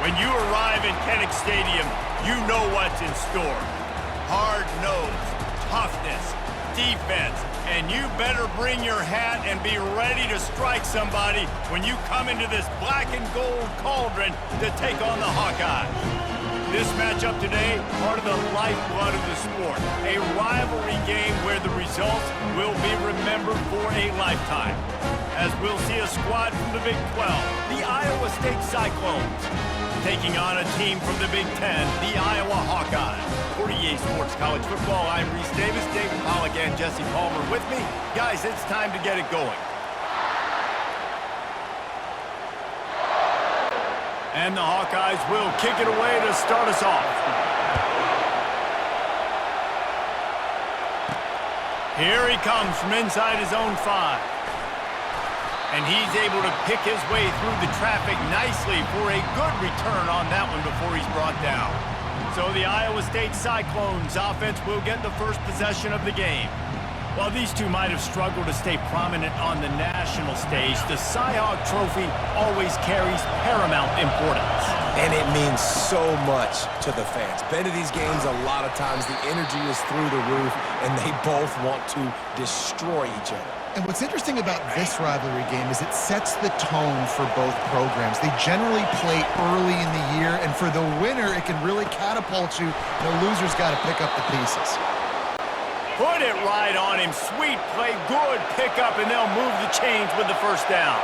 When you arrive in Kinnick Stadium, you know what's in store. Hard nose, toughness, defense, and you better bring your hat and be ready to strike somebody when you come into this black and gold cauldron to take on the Hawkeyes. This matchup today, part of the lifeblood of the sport, a rivalry game where the results will be remembered for a lifetime. As we'll see a squad from the Big 12, the Iowa State Cyclones, taking on a team from the Big 10, the Iowa Hawkeyes. For EA Sports College Football, I'm Reese Davis, David Pollack, and Jesse Palmer with me. Guys, it's time to get it going. And the Hawkeyes will kick it away to start us off. Here he comes from inside his own 5. And he's able to pick his way through the traffic nicely for a good return on that one before he's brought down. So the Iowa State Cyclones offense will get the first possession of the game. While these two might have struggled to stay prominent on the national stage, the Cy-Hawk Trophy always carries paramount importance. And it means so much to the fans. Been to these games a lot of times, the energy is through the roof, and they both want to destroy each other. And what's interesting about this rivalry game is it sets the tone for both programs. They generally play early in the year, and for the winner, it can really catapult you. The loser's got to pick up the pieces. Put it right on him. Sweet play, good pickup, and they'll move the chains with the first down.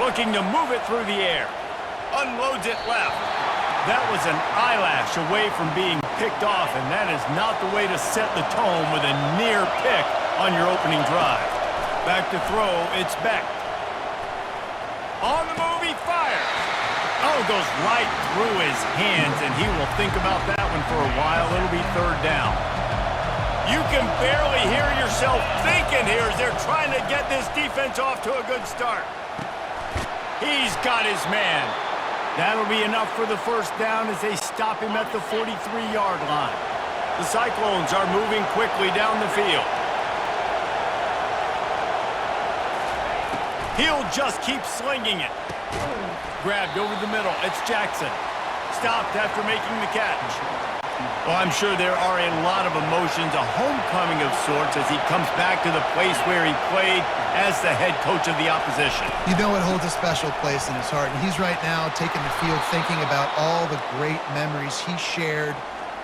Looking to move it through the air. Unloads it left. That was an eyelash away from being picked off, and that is not the way to set the tone with a near pick on your opening drive. Back to throw, it's Beck. On the move, he fires. Oh, goes right through his hands, and he will think about that one for a while. It'll be third down. You can barely hear yourself thinking here as they're trying to get this defense off to a good start. He's got his man. That'll be enough for the first down as they stop him at the 43-yard line. The Cyclones are moving quickly down the field. He'll just keep slinging it. Grabbed over the middle. It's Jackson. Stopped after making the catch. Well, I'm sure there are a lot of emotions, a homecoming of sorts as he comes back to the place where he played as the head coach of the opposition. You know it holds a special place in his heart, and he's right now taking the field thinking about all the great memories he shared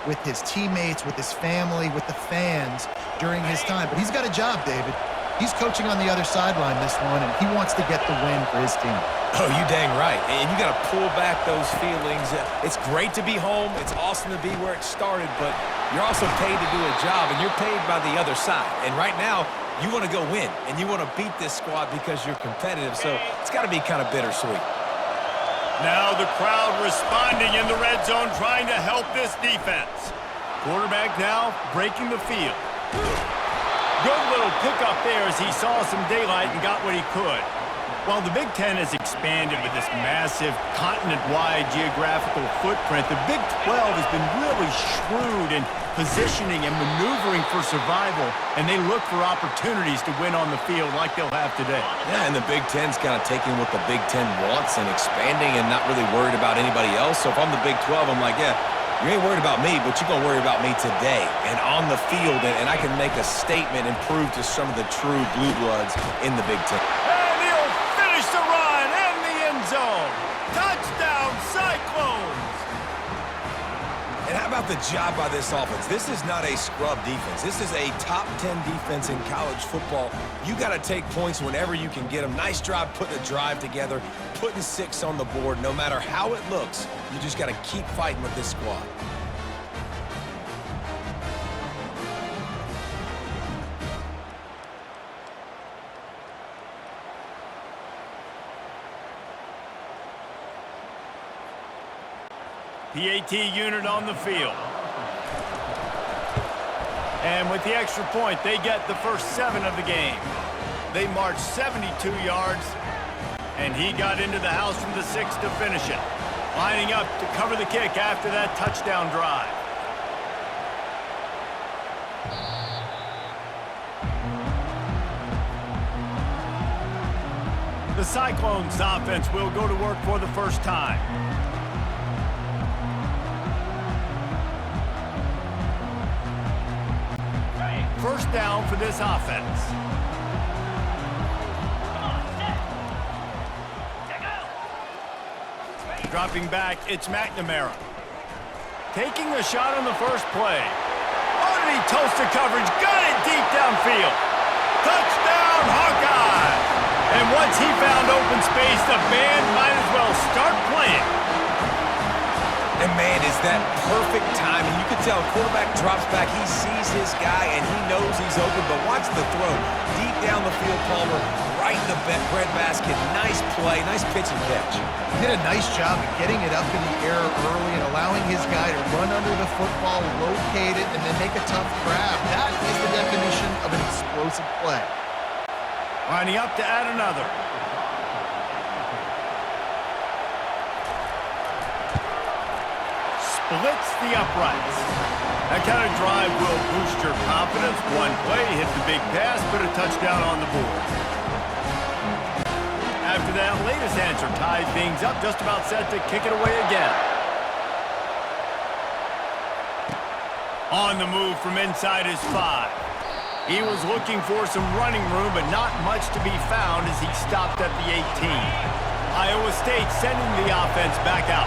with his teammates, with his family, with the fans during his time. But he's got a job, David. He's coaching on the other sideline this one, and he wants to get the win for his team. Oh, you dang right. And you got to pull back those feelings. It's great to be home. It's awesome to be where it started, but you're also paid to do a job, and you're paid by the other side. And right now, you want to go win, and you want to beat this squad because you're competitive, so it's got to be kind of bittersweet. Now the crowd responding in the red zone, trying to help this defense. Quarterback now breaking the field. Good little pickup there as he saw some daylight and got what he could. While the Big Ten has expanded with this massive continent-wide geographical footprint, the Big 12 has been really shrewd in positioning and maneuvering for survival, and they look for opportunities to win on the field like they'll have today. Yeah, and the Big Ten's kind of taking what the Big Ten wants and expanding and not really worried about anybody else. So if I'm the Big 12, I'm like, yeah, you ain't worried about me, but you're going to worry about me today and on the field, and I can make a statement and prove to some of the true blue bloods in the Big Ten. And he'll finish the run in the end zone. Touchdown, Cyclones! And how about the job by this offense? This is not a scrub defense. This is a top 10 defense in college football. You got to take points whenever you can get them. Nice job putting a drive together, putting 6 on the board. No matter how it looks, you just got to keep fighting with this squad. PAT unit on the field. And with the extra point, they get the first 7 of the game. They marched 72 yards, and he got into the house from the 6 to finish it. Lining up to cover the kick after that touchdown drive. Cyclones offense will go to work for the first time. First down for this offense. Dropping back, it's McNamara. Taking a shot on the first play. Oh, did he toast the coverage? Got it deep downfield. Touchdown, Hawkeyes! And once he found open space, the band might as well start playing. And man, is that perfect timing. You can tell quarterback drops back, he sees his guy, and he knows he's open, but watch the throw. Deep down the field, Palmer, right in the bread basket. Nice play, nice pitch and catch. He did a nice job of getting it up in the air early and allowing his guy to run under the football, locate it, and then make a tough grab. That is the definition of an explosive play. Lining up to add another. Splits the uprights. That kind of drive will boost your confidence. One play, hit the big pass, put a touchdown on the board. After that latest answer ties things up, just about set to kick it away again. On the move from inside his 5. He was looking for some running room, but not much to be found as he stopped at the 18. Iowa State sending the offense back out.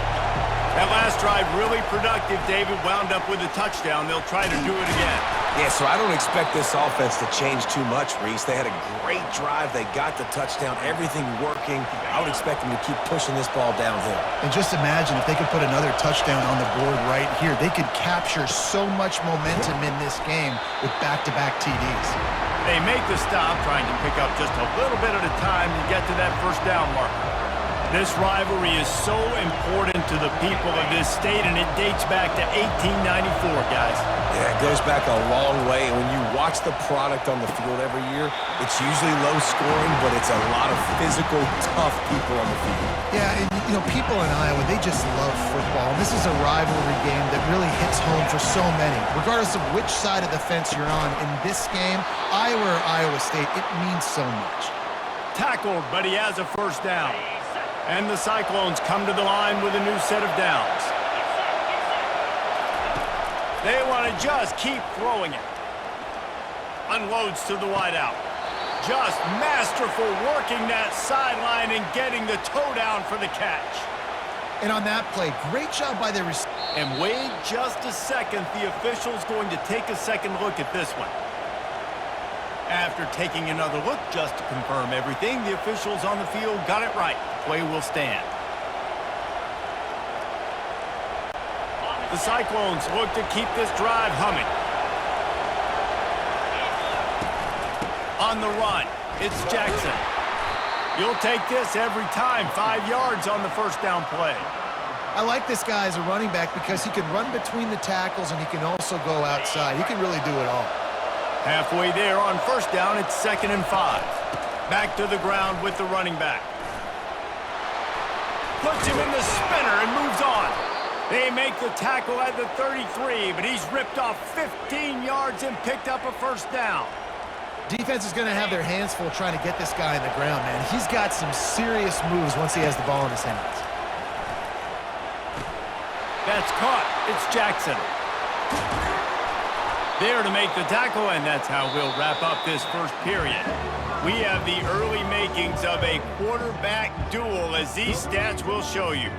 That last drive really productive. David wound up with a touchdown. They'll try to do it again. Yeah, so I don't expect this offense to change too much, Reese. They had a great drive. They got the touchdown, everything working. I would expect them to keep pushing this ball downhill. And just imagine if they could put another touchdown on the board right here. They could capture so much momentum in this game with back-to-back TDs. They make the stop, trying to pick up just a little bit at a time to get to that first down marker. This rivalry is so important to the people of this state, and it dates back to 1894, guys. Yeah, it goes back a long way. And when you watch the product on the field every year, it's usually low scoring, but it's a lot of physical, tough people on the field. Yeah, and you know, people in Iowa, they just love football. And this is a rivalry game that really hits home for so many. Regardless of which side of the fence you're on, in this game, Iowa or Iowa State, it means so much. Tackled, but he has a first down. And the Cyclones come to the line with a new set of downs. They want to just keep throwing it. Unloads to the wideout. Just masterful working that sideline and getting the toe down for the catch. And on that play, great job by the receiver. And wait just a second. The official's going to take a second look at this one. After taking another look just to confirm everything, the officials on the field got it right. Play will stand. The Cyclones look to keep this drive humming. On the run, it's Jackson. You'll take this every time. 5 yards on the first down play. I like this guy as a running back because he can run between the tackles and he can also go outside. He can really do it all. Halfway there on first down, it's 2nd and 5. Back to the ground with the running back. Puts him in the spinner and moves on. They make the tackle at the 33, but he's ripped off 15 yards and picked up a first down. Defense is going to have their hands full trying to get this guy in the ground, man. He's got some serious moves once he has the ball in his hands. That's caught. It's Jackson. There to make the tackle, and that's how we'll wrap up this first period. We have the early makings of a quarterback duel, as these stats will show you.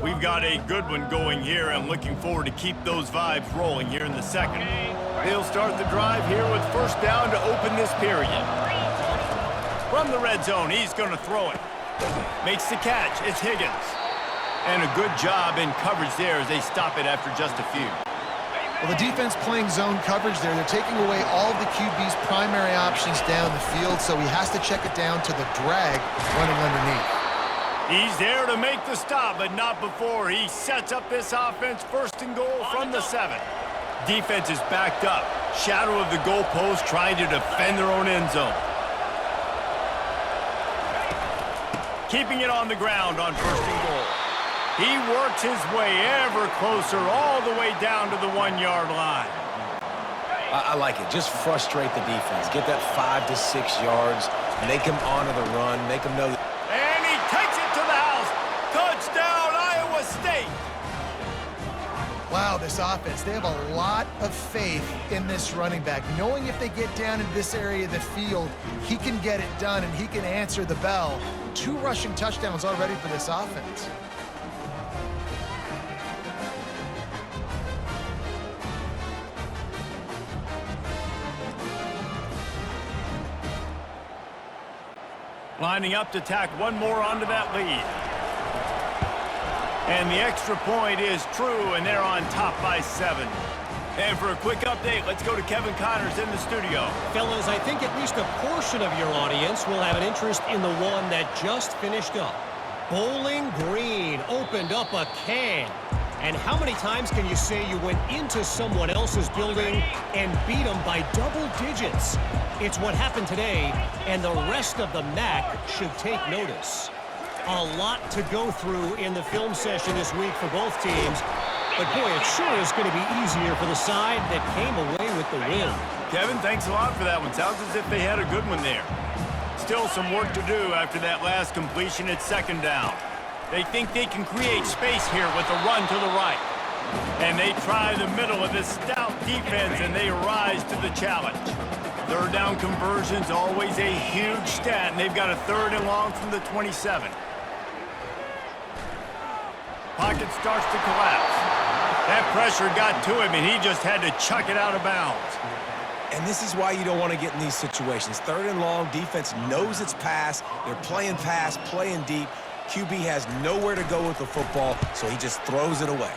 We've got a good one going here. I'm looking forward to keep those vibes rolling here in the second. They'll start the drive here with first down to open this period. From the red zone, he's going to throw it. Makes the catch. It's Higgins. And a good job in coverage there as they stop it after just a few. Well, the defense playing zone coverage there. They're taking away all of the QB's primary options down the field, so he has to check it down to the drag running underneath. He's there to make the stop, but not before. He sets up this offense first and goal from the 7. Defense is backed up. Shadow of the goalpost trying to defend their own end zone. keeping it on the ground on 1st and goal. He works his way ever closer all the way down to the 1-yard line. I like it. Just frustrate the defense. Get that 5 to 6 yards. Make them honor the run. Make them know that. And he takes it to the house. Touchdown, Iowa State. Wow, this offense, they have a lot of faith in this running back, knowing if they get down in this area of the field, he can get it done and he can answer the bell. 2 rushing touchdowns already for this offense. Lining up to tack one more onto that lead. And the extra point is true, and they're on top by 7. And for a quick update, let's go to Kevin Connors in the studio. Fellas, I think at least a portion of your audience will have an interest in the one that just finished up. Bowling Green opened up a can. And how many times can you say you went into someone else's building and beat them by double digits? It's what happened today, and the rest of the MAC should take notice. A lot to go through in the film session this week for both teams. But boy, it sure is going to be easier for the side that came away with the win. Kevin, thanks a lot for that one. Sounds as if they had a good one there. Still some work to do after that last completion at 2nd down. They think they can create space here with a run to the right. And they try the middle of this stout defense, and they rise to the challenge. 3rd down conversion's always a huge stat, and they've got a 3rd and long from the 27. Pocket starts to collapse. That pressure got to him, and he just had to chuck it out of bounds. And this is why you don't want to get in these situations. 3rd and long, defense knows it's pass. They're playing pass, playing deep. QB has nowhere to go with the football, so he just throws it away.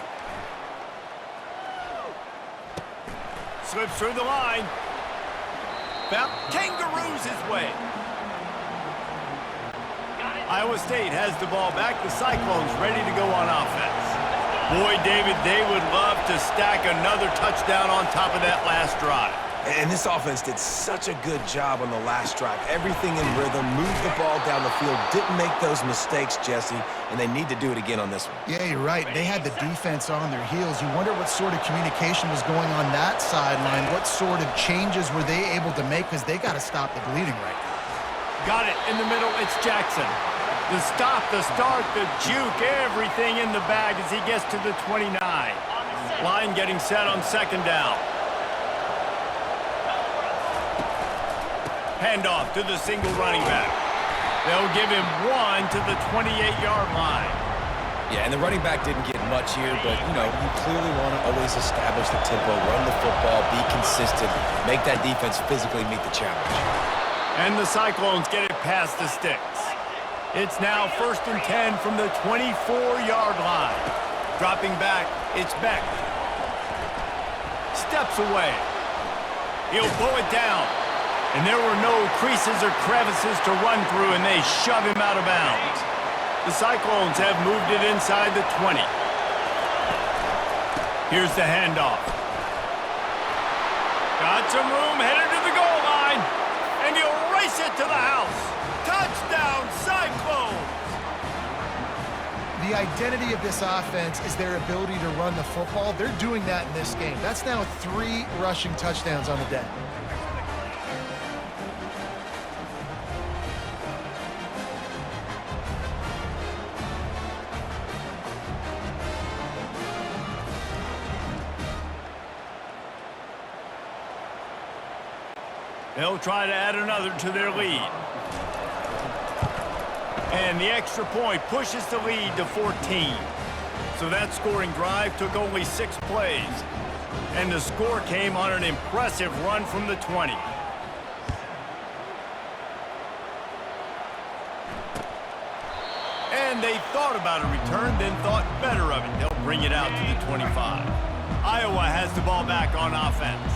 Slips through the line. Kangaroos his way. Iowa State has the ball back. The Cyclones ready to go on offense. Boy, David, they would love to stack another touchdown on top of that last drive. And this offense did such a good job on the last drive. Everything in rhythm, moved the ball down the field, didn't make those mistakes, Jesse, and they need to do it again on this one. Yeah, you're right. They had the defense on their heels. You wonder what sort of communication was going on that sideline. What sort of changes were they able to make, because they got to stop the bleeding right now. Got it in the middle. It's Jackson. The stop, the start, the juke, everything in the bag as he gets to the 29. Line getting set on 2nd down. Handoff to the single running back. They'll give him 1 to the 28-yard line. Yeah, and the running back didn't get much here, but, you know, you clearly want to always establish the tempo, run the football, be consistent, make that defense physically meet the challenge. And the Cyclones get it past the sticks. It's now 1st and 10 from the 24-yard line. Dropping back, it's Beck. Steps away. He'll pull it down. And there were no creases or crevices to run through, and they shove him out of bounds. The Cyclones have moved it inside the 20. Here's the handoff. Got some room, headed to the goal line, and he'll race it to the house. Touchdown, Cyclones! The identity of this offense is their ability to run the football. They're doing that in this game. That's now 3 rushing touchdowns on the day. They'll try to add another to their lead. And the extra point pushes the lead to 14. So that scoring drive took only 6 plays. And the score came on an impressive run from the 20. And they thought about a return, then thought better of it. They'll bring it out to the 25. Iowa has the ball back on offense.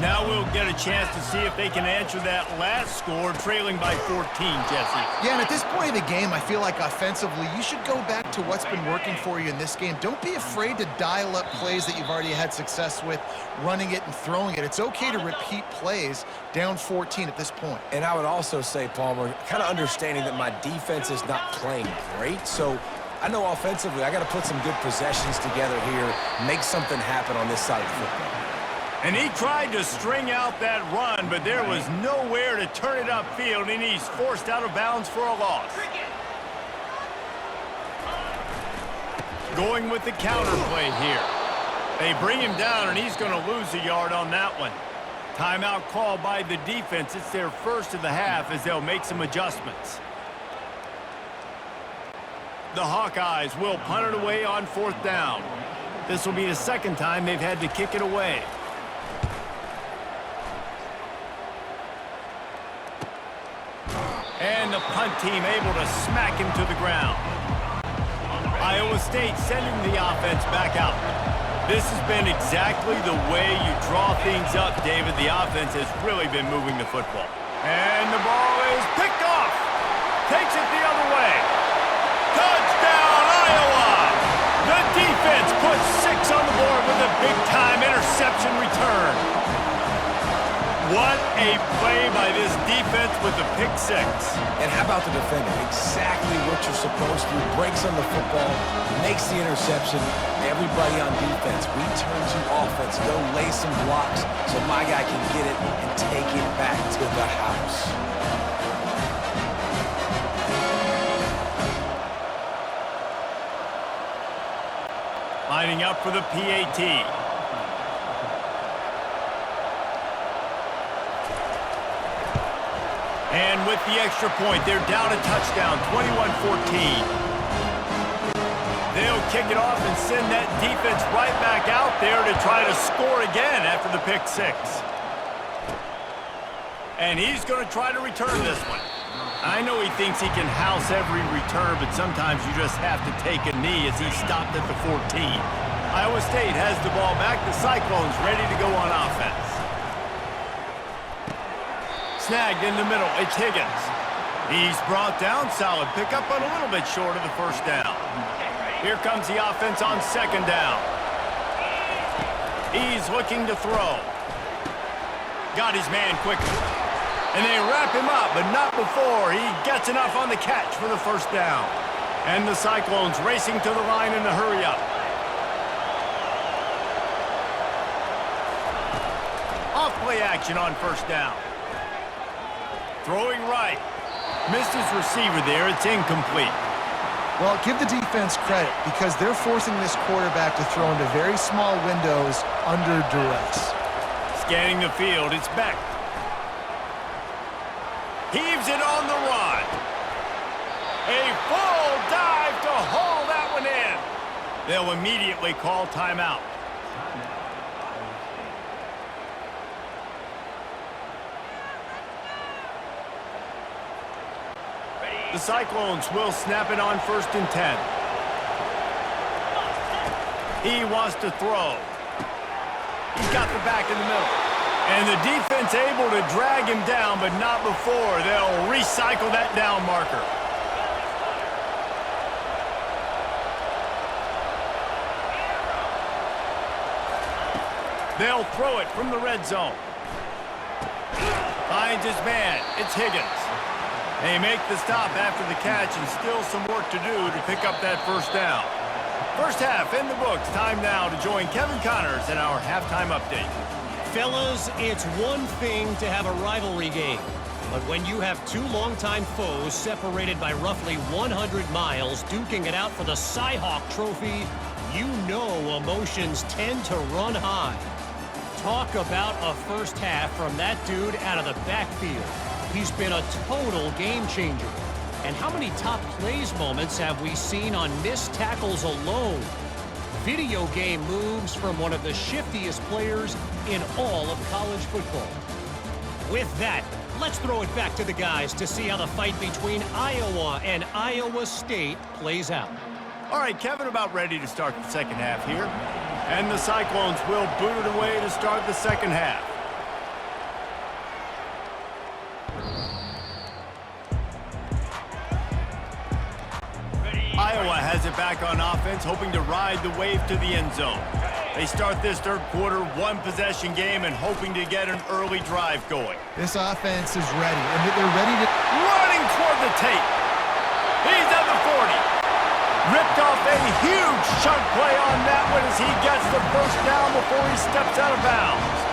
Now we'll get a chance to see if they can answer that last score, trailing by 14, Jesse. Yeah, and at this point of the game, I feel like offensively, you should go back to what's been working for you in this game. Don't be afraid to dial up plays that you've already had success with, running it and throwing it. It's okay to repeat plays down 14 at this point. And I would also say, Palmer, kind of understanding that my defense is not playing great, so I know offensively I got to put some good possessions together here, make something happen on this side of the football. And he tried to string out that run, but there was nowhere to turn it upfield, and he's forced out of bounds for a loss. Going with the counter play here. They bring him down, and he's going to lose a yard on that one. Timeout called by the defense. It's their first of the half as they'll make some adjustments. The Hawkeyes will punt it away on 4th down. This will be the second time they've had to kick it away. And the punt team able to smack him to the ground. Iowa State sending the offense back out. This has been exactly the way you draw things up, David. The offense has really been moving the football. And the ball is picked off. Takes it the other way. Touchdown, Iowa! The defense puts 6 on the board with a big-time interception return. What a play by this defense with the pick 6. And how about the defender? Exactly what you're supposed to. Breaks on the football, makes the interception. Everybody on defense, we turn to offense. Go lay some blocks so my guy can get it and take it back to the house. Lining up for the PAT. And with the extra point, they're down a touchdown, 21-14. They'll kick it off and send that defense right back out there to try to score again after the pick 6. And he's going to try to return this one. I know he thinks he can house every return, but sometimes you just have to take a knee as he stopped at the 14. Iowa State has the ball back. The Cyclones ready to go on offense. Snagged in the middle, it's Higgins. He's brought down, solid pickup, but a little bit short of the first down. Here comes the offense on 2nd down. He's looking to throw. Got his man quickly. And they wrap him up, but not before he gets enough on the catch for the first down. And the Cyclones racing to the line in a hurry up. Off play action on 1st down. Throwing right. Missed his receiver there. It's incomplete. Well, give the defense credit because they're forcing this quarterback to throw into very small windows under duress. Scanning the field, it's Beck. Heaves it on the run. A full dive to haul that one in. They'll immediately call timeout. The Cyclones will snap it on 1st and 10. He wants to throw. He's got the back in the middle. And the defense able to drag him down, but not before. They'll recycle that down marker. They'll throw it from the red zone. Finds his man. It's Higgins. They make the stop after the catch and still some work to do to pick up that first down. First half in the books. Time now to join Kevin Connors in our halftime update. Fellas, it's one thing to have a rivalry game, but when you have 2 longtime foes separated by roughly 100 miles duking it out for the Cy-Hawk Trophy, you know emotions tend to run high. Talk about a first half from that dude out of the backfield. He's been a total game changer. And how many top plays moments have we seen on missed tackles alone? Video game moves from one of the shiftiest players in all of college football. With that, let's throw it back to the guys to see how the fight between Iowa and Iowa State plays out. All right, Kevin, about ready to start the second half here. And the Cyclones will boot it away to start the second half. has it back on offense, hoping to ride the wave to the end zone. They start this third quarter, one-possession game, and hoping to get an early drive going. This offense is ready, and they're ready to... Running toward the tape. He's at the 40. Ripped off a huge chunk play on that one as he gets the first down before he steps out of bounds.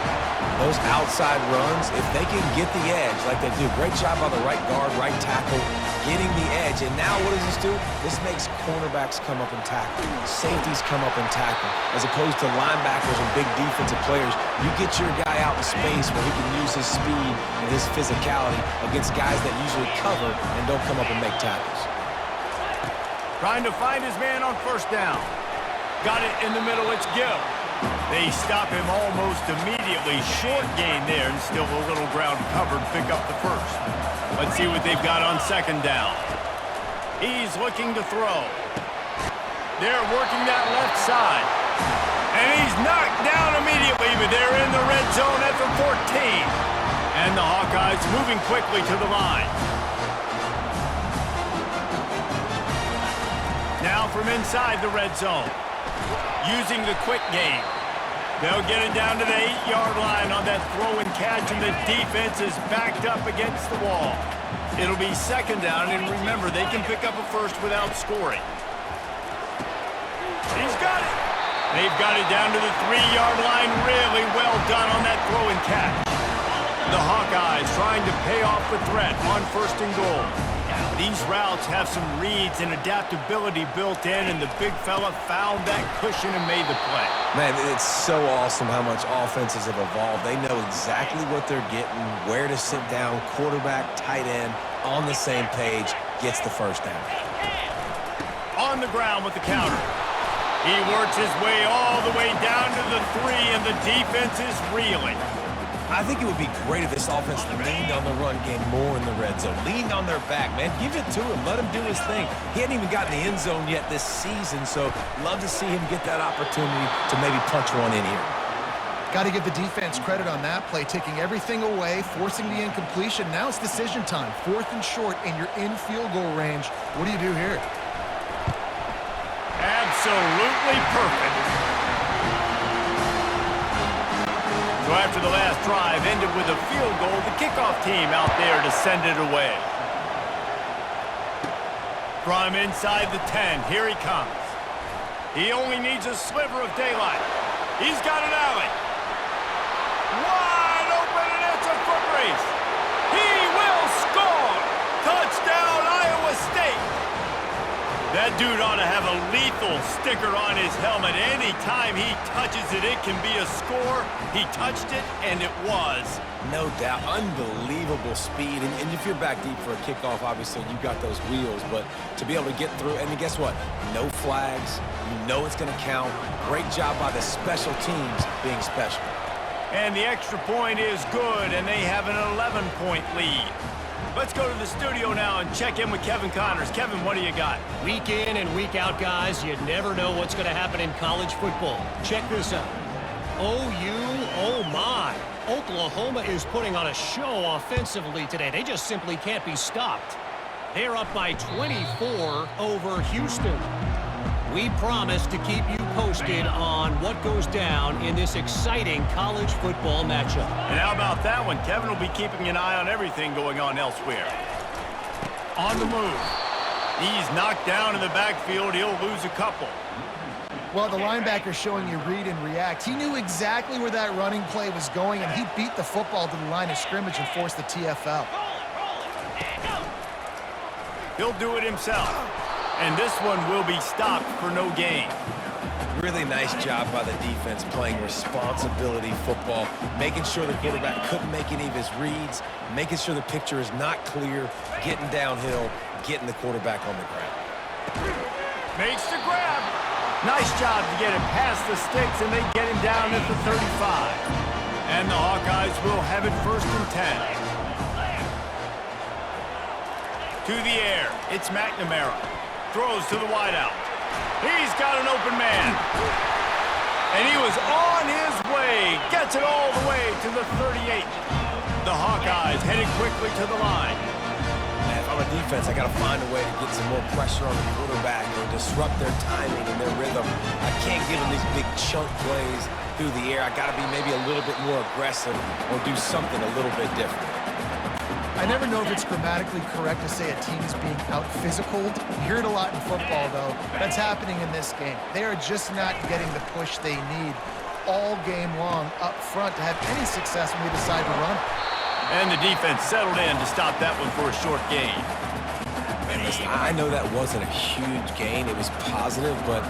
Those outside runs, if they can get the edge like they do, great job by the right guard, right tackle, getting the edge. And now what does this do? This makes cornerbacks come up and tackle, safeties come up and tackle, as opposed to linebackers and big defensive players. You get your guy out in space where he can use his speed and his physicality against guys that usually cover and don't come up and make tackles. Trying to find his man on first down. Got it in the middle, it's Gill. They stop him almost immediately. Short gain there, and still a little ground covered. Pick up the first. Let's see what they've got on second down. He's looking to throw. They're working that left side. And he's knocked down immediately, but they're in the red zone at the 14. And the Hawkeyes moving quickly to the line. Now from inside the red zone. Using the quick game. They'll get it down to the 8-yard line on that throw and catch, and the defense is backed up against the wall. It'll be second down, and remember, they can pick up a first without scoring. He's got it. They've got it down to the 3-yard line. Really well done on that throw and catch. The Hawkeyes trying to pay off the threat on first and goal. These routes have some reads and adaptability built in, and the big fella found that cushion and made the play. Man, it's so awesome how much offenses have evolved. They know exactly what they're getting, where to sit down, quarterback, tight end, on the same page, gets the first down. On the ground with the counter. He works his way all the way down to the 3, and the defense is reeling. I think it would be great if this offense leaned on the run game more in the red zone. Leaned on their back, man. Give it to him. Let him do his thing. He hadn't even gotten the end zone yet this season, so love to see him get that opportunity to maybe punch one in here. Got to give the defense credit on that play, taking everything away, forcing the incompletion. Now it's decision time. 4th and short, and you're in field goal range. What do you do here? Absolutely perfect. So after the last drive ended with a field goal, the kickoff team out there to send it away. From inside the 10, here he comes. He only needs a sliver of daylight. He's got an alley. Wide open, and it's a foot race. He will score. Touchdown, Iowa State. That dude ought to have a lethal sticker on his helmet. Anytime he touches it, it can be a score. He touched it, and it was. No doubt. Unbelievable speed. And if you're back deep for a kickoff, obviously you've got those wheels. But to be able to get through, and guess what? No flags. You know it's going to count. Great job by the special teams being special. And the extra point is good, and they have an 11-point lead. Let's go to the studio now and check in with Kevin Connors. Kevin, what do you got? Week in and week out, guys, you never know what's going to happen in college football. Check this out. Oh my. Oklahoma is putting on a show offensively today. They just simply can't be stopped. They're up by 24 over Houston. We promise to keep you posted on what goes down in this exciting college football matchup. And how about that one? Kevin will be keeping an eye on everything going on elsewhere. On the move. He's knocked down in the backfield. He'll lose a couple. Well, the linebacker's showing you read and react. He knew exactly where that running play was going, and he beat the football to the line of scrimmage and forced the TFL. He'll do it himself. And this one will be stopped for no gain. Really nice job by the defense playing responsibility football, making sure the quarterback couldn't make any of his reads, making sure the picture is not clear, getting downhill, getting the quarterback on the ground. Makes the grab. Nice job to get it past the sticks, and they get him down at the 35. And the Hawkeyes will have it 1st and 10. To the air, it's McNamara. Throws to the wideout. He's got an open man. And he was on his way. Gets it all the way to the 38. The Hawkeyes headed quickly to the line. Man, if I I'm a defense, I got to find a way to get some more pressure on the quarterback or disrupt their timing and their rhythm. I can't give them these big chunk plays through the air. I got to be maybe a little bit more aggressive or do something a little bit different. I never know if it's grammatically correct to say a team is being out-physicaled. You hear it a lot in football, though. That's happening in this game. They are just not getting the push they need all game long up front to have any success when we decide to run. And the defense settled in to stop that one for a short gain. And listen, I know that wasn't a huge gain. It was positive, but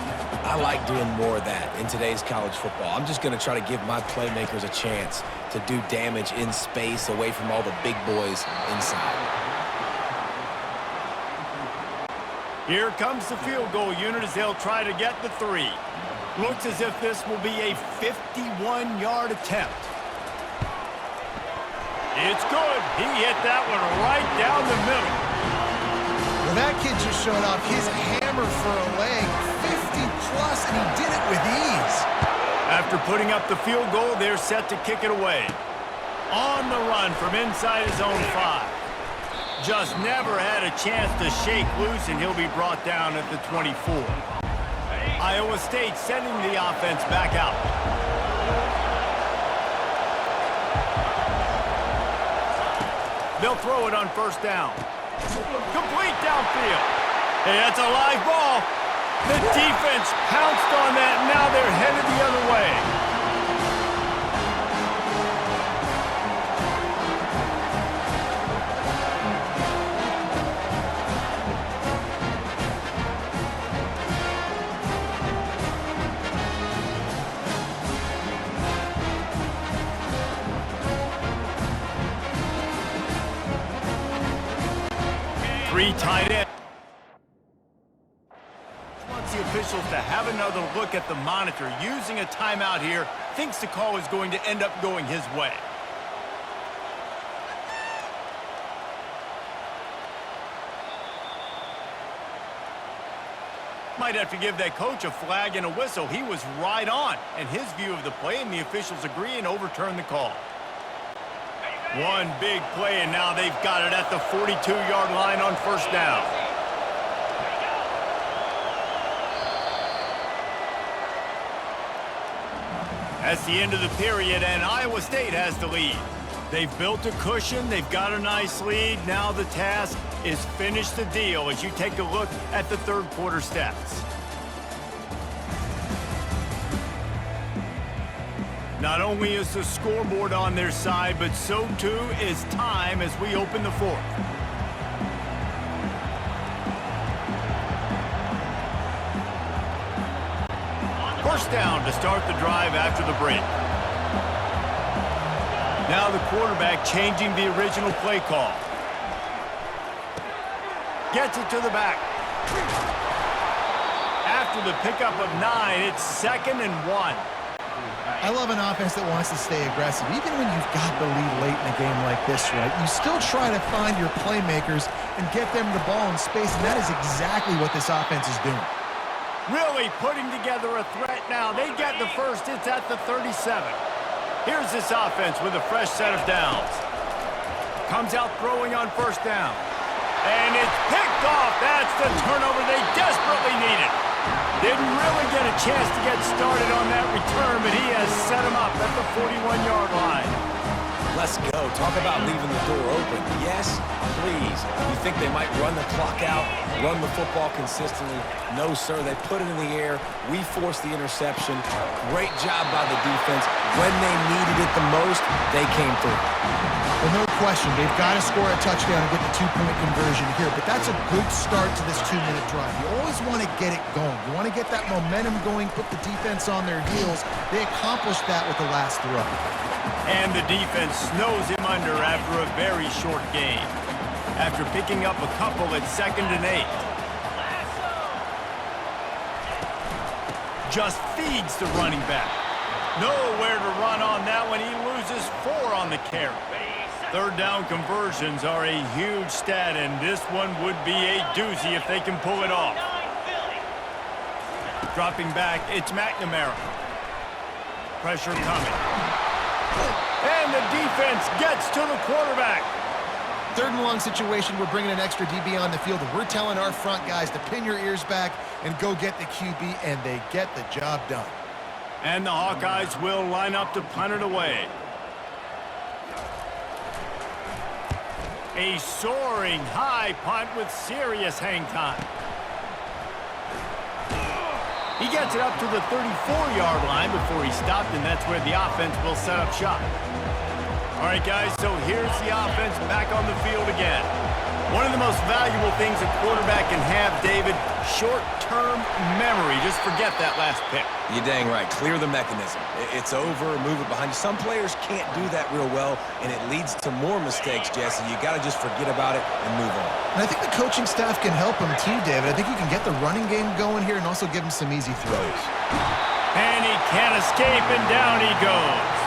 I like doing more of that in today's college football. I'm just going to try to give my playmakers a chance to do damage in space away from all the big boys inside. Here comes the field goal unit as they'll try to get the 3. Looks as if this will be a 51-yard attempt. It's good. He hit that one right down the middle. Well, that kid just showed off his hammer for a leg, 50-plus, and he did it with ease. After putting up the field goal, they're set to kick it away. On the run from inside his own 5. Just never had a chance to shake loose, and he'll be brought down at the 24. Iowa State sending the offense back out. They'll throw it on first down. Complete downfield. Hey, that's a live ball. The defense pounced on that, and now they're headed the other way. Three tight ends. Wants the officials to have another look at the monitor. Using a timeout here, thinks the call is going to end up going his way. Might have to give that coach a flag and a whistle. He was right on, and his view of the play, and the officials agree and overturn the call. One big play, and now they've got it at the 42-yard line on first down. That's the end of the period, and Iowa State has the lead. They've built a cushion. They've got a nice lead. Now the task is finish the deal as you take a look at the third quarter stats. Not only is the scoreboard on their side, but so too is time as we open the fourth. First down to start the drive after the break. Now the quarterback changing the original play call. Gets it to the back. After the pickup of 9, it's 2nd and 1. I love an offense that wants to stay aggressive. Even when you've got the lead late in a game like this, right, you still try to find your playmakers and get them the ball in space, and that is exactly what this offense is doing. Really putting together a threat now. They get the first. It's at the 37. Here's this offense with a fresh set of downs. Comes out throwing on first down. And it's picked off. That's the turnover they desperately needed. Didn't really get a chance to get started on that return, but he has set him up at the 41-yard line. Let's go. Talk about leaving the door open. Yes, please. You think they might run the clock out, run the football consistently? No, sir. They put it in the air. We forced the interception. Great job by the defense. When they needed it the most, they came through. Well, no question. They've got to score a touchdown and get the two-point conversion here, but that's a good start to this 2-minute drive. You always want to get it going. You want to get that momentum going, put the defense on their heels. They accomplished that with the last throw. And the defense snows him under after a very short game. After picking up a couple at 2nd and 8. Just feeds the running back. Nowhere to run on that one. He loses 4 on the carry. Third down conversions are a huge stat, and this one would be a doozy if they can pull it off. Dropping back, it's McNamara. Pressure coming. And the defense gets to the quarterback. 3rd and long situation, we're bringing an extra DB on the field, and we're telling our front guys to pin your ears back and go get the QB, and they get the job done. And the Hawkeyes will line up to punt it away. A soaring high punt with serious hang time. He gets it up to the 34-yard line before he stopped, and that's where the offense will set up shop. All right, guys, so here's the offense back on the field again. One of the most valuable things a quarterback can have, David, short-term memory. Just forget that last pick. You're dang right. Clear the mechanism. It's over, move it behind you. Some players can't do that real well, and it leads to more mistakes, Jesse. You got to just forget about it and move on. And I think the coaching staff can help him too, David. I think you can get the running game going here and also give him some easy throws. And he can't escape, and down he goes.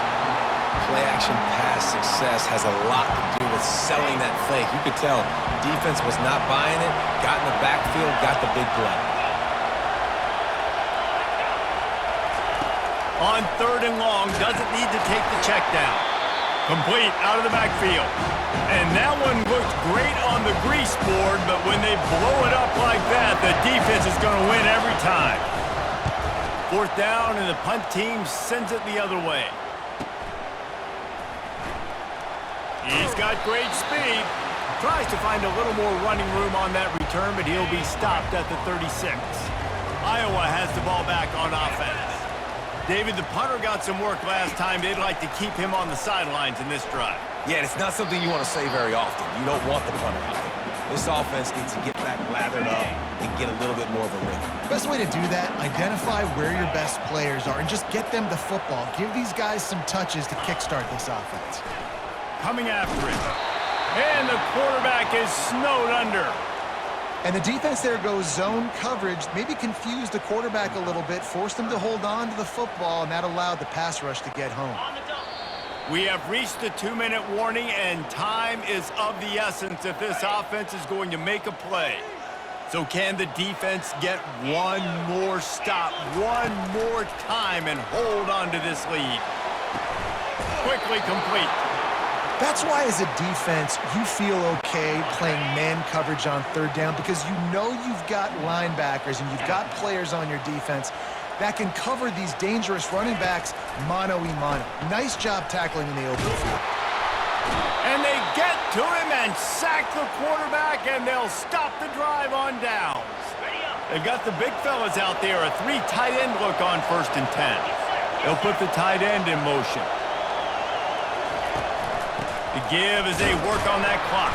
Play-action pass success has a lot to do with selling that fake. You could tell defense was not buying it, got in the backfield, got the big play. On 3rd and long, doesn't need to take the check down. Complete out of the backfield. And that one looked great on the grease board, but when they blow it up like that, the defense is going to win every time. 4th down, and the punt team sends it the other way. He's got great speed. Tries to find a little more running room on that return, but he'll be stopped at the 36. Iowa has the ball back on offense. David, the punter got some work last time. They'd like to keep him on the sidelines in this drive. Yeah, it's not something you want to say very often. You don't want the punter out there. This offense needs to get back lathered up and get a little bit more of a rhythm. Best way to do that, identify where your best players are and just get them the football. Give these guys some touches to kickstart this offense. Coming after it. And the quarterback is snowed under. And the defense there goes zone coverage, maybe confused the quarterback a little bit, forced him to hold on to the football, and that allowed the pass rush to get home. We have reached the 2-minute warning, and time is of the essence if this offense is going to make a play. So can the defense get one more stop, one more time, and hold on to this lead? Quickly complete. That's why, as a defense, you feel okay playing man coverage on 3rd down because you know you've got linebackers and you've got players on your defense that can cover these dangerous running backs mano-a-mano. Nice job tackling in the open field. And they get to him and sack the quarterback, and they'll stop the drive on downs. They've got the big fellas out there, a 3 tight end look on 1st and 10. They'll put the tight end in motion. The give as they work on that clock.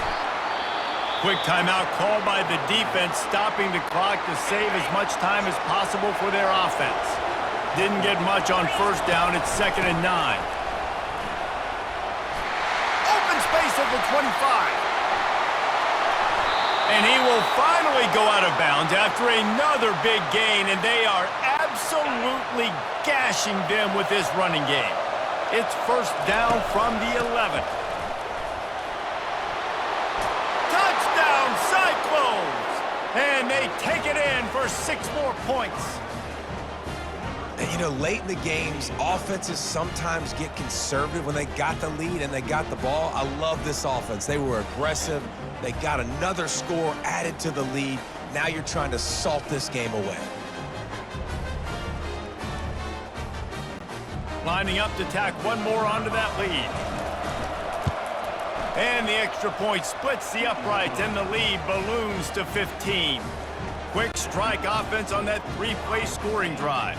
Quick timeout called by the defense, stopping the clock to save as much time as possible for their offense. Didn't get much on 1st down. It's 2nd and 9. Open space at the 25. And he will finally go out of bounds after another big gain, and they are absolutely gashing them with this running game. It's 1st down from the 11. Cyclones! And they take it in for 6 more points. And, you know, late in the games, offenses sometimes get conservative when they got the lead and they got the ball. I love this offense. They were aggressive. They got another score added to the lead. Now you're trying to salt this game away. Lining up to tack one more onto that lead. And the extra point splits the uprights, and the lead balloons to 15. Quick strike offense on that 3-play scoring drive.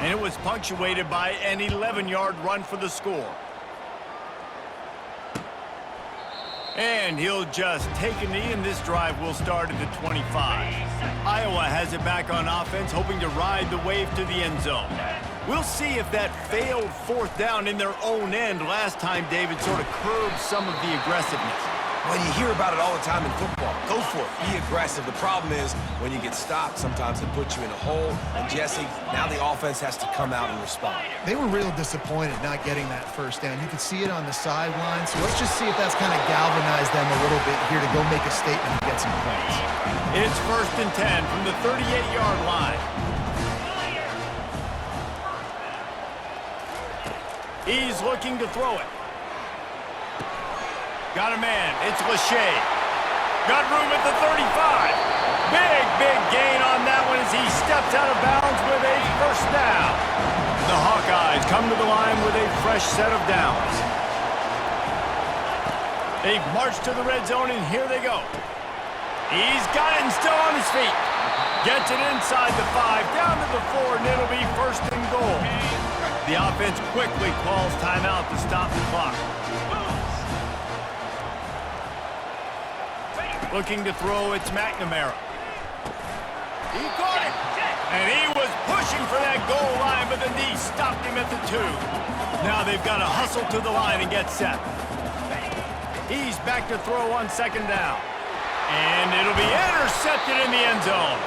And it was punctuated by an 11-yard run for the score. And he'll just take a knee, and this drive will start at the 25. Iowa has it back on offense, hoping to ride the wave to the end zone. We'll see if that failed 4th down in their own end last time, David, sort of curbed some of the aggressiveness. Well, you hear about it all the time in football. Go for it. Be aggressive. The problem is when you get stopped, sometimes it puts you in a hole. And, Jesse, now the offense has to come out and respond. They were real disappointed not getting that 1st down. You could see it on the sideline. So let's just see if that's kind of galvanized them a little bit here to go make a statement and get some points. It's 1st and 10 from the 38-yard line. He's looking to throw it. Got a man. It's Lachey. Got room at the 35. Big gain on that one as he steps out of bounds with a first down. The Hawkeyes come to the line with a fresh set of downs. They've marched to the red zone, and here they go. He's got it and still on his feet. Gets it inside the 5, down to the 4, and it'll be first and goal. The offense quickly calls timeout to stop the clock. Looking to throw, it's McNamara. He caught it. And he was pushing for that goal line, but the knee stopped him at the 2. Now they've got to hustle to the line and get set. He's back to throw on second down. And it'll be intercepted in the end zone.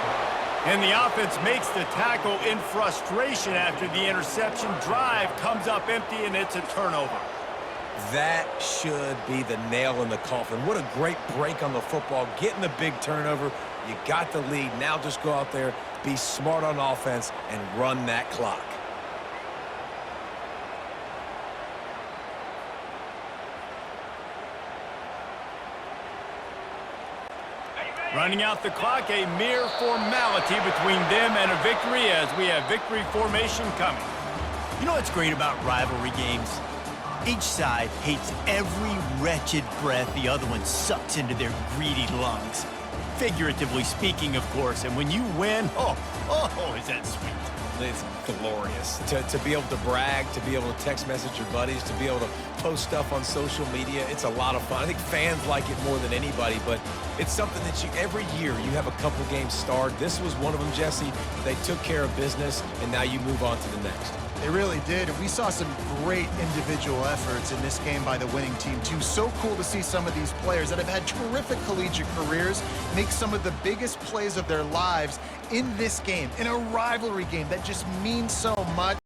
And the offense makes the tackle in frustration after the interception. Drive comes up empty, and it's a turnover. That should be the nail in the coffin. What a great break on the football. Getting the big turnover. You got the lead. Now just go out there, be smart on offense, and run that clock. Running out the clock, a mere formality between them and a victory as we have victory formation coming. You know what's great about rivalry games? Each side hates every wretched breath the other one sucks into their greedy lungs. Figuratively speaking, of course, and when you win, oh, is that sweet. It's glorious. To be able to brag, to be able to text message your buddies, to be able to post stuff on social media, it's a lot of fun. I think fans like it more than anybody, but it's something that every year you have a couple games starred. This was one of them, Jesse. They took care of business, and now you move on to the next. They really did, and we saw some great individual efforts in this game by the winning team, too. So cool to see some of these players that have had terrific collegiate careers make some of the biggest plays of their lives in this game, in a rivalry game that just means so much.